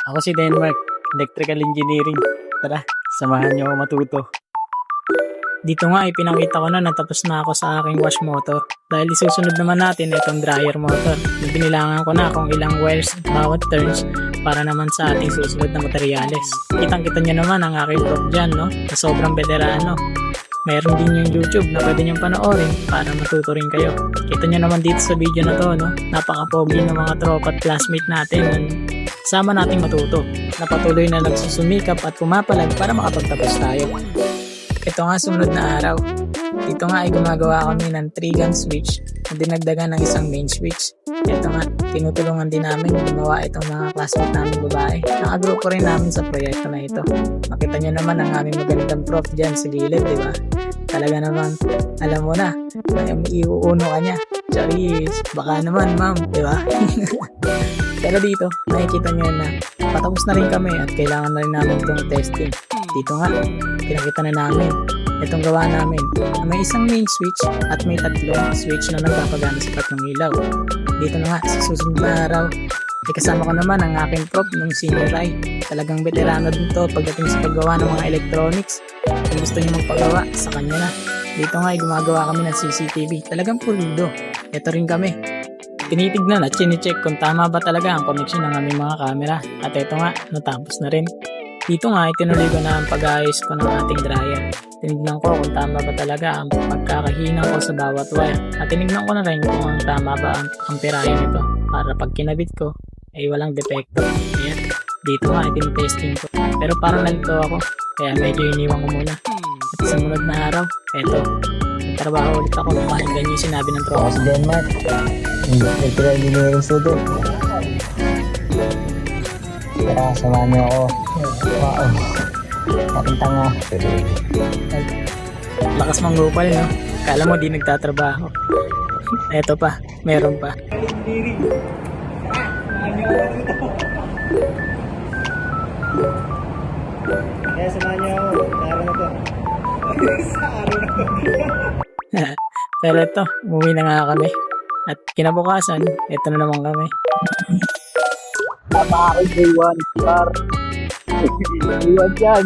Ako si Denmark, Electrical Engineering. Tara, samahan niyo ako matuto. Dito nga ipinakita ko na natapos na ako sa aking wash motor. Dahil isusunod naman natin itong dryer motor. Binilangan ko na kung ilang wires bawat turns para naman sa ating susunod na materyales. Kitang-kita nyo naman ang aking prof dyan, no? Na sobrang veterano. Meron din yung YouTube na pwede nyo panoorin para matuto rin kayo. Kita nyo naman dito sa video na to, no? Napaka-pogi ng mga tropa at classmate natin. Sama nating matuto. Napatuloy na nagsusumikap at pumapalag para makapagtapos tayo. Ito nga sumunod na araw. Dito nga ay gumagawa kami ng 3-gun switch na dinagdagan ng isang main switch. Ito nga, tinutulungan din namin gumawa itong mga classmate namin babae. Nakagrupo rin namin sa proyekto na ito. Makita nyo naman ang aming magandang prof dyan sa gilid, di ba? Talaga naman, alam mo na, may iuuno ka niya. Charis, baka naman ma'am, di ba? Pero dito, nakikita nyo na patapos na rin kami at kailangan na rin namin itong testing. Dito nga, pinakita na namin itong gawa namin na may isang main switch at may tatlong switch na nagpapagana sa tatlong ilaw. Dito na nga, sa susunod na araw, kasama ko naman ang aking prop ng senior high. Talagang veterano din to pagdating sa paggawa ng mga electronics. Kung gusto niyo magpagawa, sa kanya na. Dito nga ay gumagawa kami ng CCTV. Talagang pulido. Ito rin kami. Tinitignan at chine-check kung tama ba talaga ang connection ng aming mga camera. At ito nga, natapos na rin. Dito nga, itinuloy ko na ang pag-ayos ko ng ating dryer. Tinignan ko kung tama ba talaga ang pagkakahinang ko sa bawat wire. At tinignan ko na rin kung ang tama ba ang amperahe nito. Para pag kinabit ko, ay walang depekto. Ayan. Dito nga, tinitesting ko. Pero parang nalito ako, kaya medyo iniwan ko muna. At sa sunod na araw, eto, trabaho ulit ako. Pakinggan yung sinabi ng tropa. Ako si Denmark, Electrical Engineering student. Tara, samahan niyo ako. Wow, aking tanga. Lakas manggupal, no? Kala mo di nagtatrabaho. Eto pa, meron pa. Kaya samahan niyo ako, sa araw na to. Sa araw na to. Pero ito, umuwi na nga kami. At kinabukasan, ito na naman kami. Napaka-J1 star. Iwan dyan.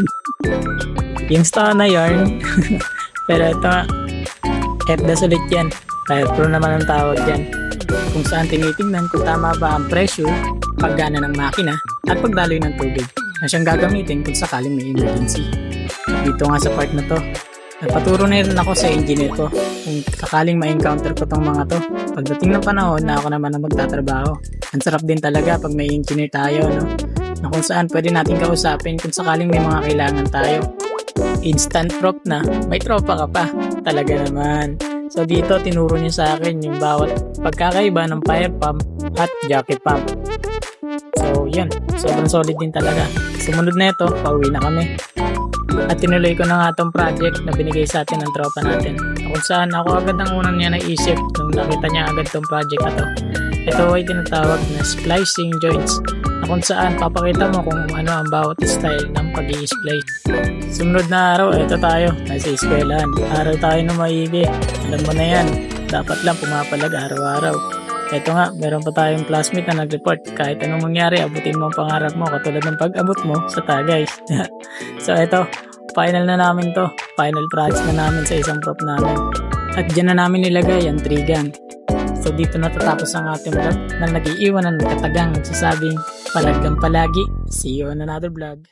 Yung star na yarn. Pero ito, headless ulit yan. Fire pro naman ang tawag dyan. Kung saan tinitingnan kung tama ba ang pressure, paggana ng makina, at pagdaloy ng tubig na siyang gagamitin kung sakaling may emergency. Dito nga sa part na to, nagpaturo na rin ako sa engineer ko kung sakaling ma-encounter ko tong mga to. Pagdating ng panahon na ako naman ang magtatrabaho. Ang sarap din talaga pag may engineer tayo, no? Na kung saan pwede natin kausapin kung sakaling may mga kailangan tayo. Instant prop na, may tropa ka pa. Talaga naman. So dito tinuro niya sa akin yung bawat pagkakaiba ng fire pump at jacket pump. So yan, sobrang solid din talaga. Sumunod na ito, pauwi na kami. At tinuloy ko na nga itong project na binigay sa atin ng tropa natin. Kung saan ako agad ang unang niya naisip nung nakita niya agad itong project na to. Ito ay tinatawag na splicing joints na kung saan papakita mo kung ano ang bawat style ng pag-i-splice. Sumunod na araw, ito tayo, nasa eskwelahan. Araw tayo na maigi. Alam mo na yan, dapat lang pumapalag araw-araw. Ito nga, meron pa tayong classmate na nag-report. Kahit anong mangyari, abutin mo ang pangarap mo katulad ng pag-abot mo sa Tagay. So ito, final na namin to. Final project na namin sa isang prop namin. At dyan na namin nilagay ang 3-gun. So dito natatapos ang ating vlog na nag-iiwan ng katagang nagsasabing palaggang palagi. See you on another vlog.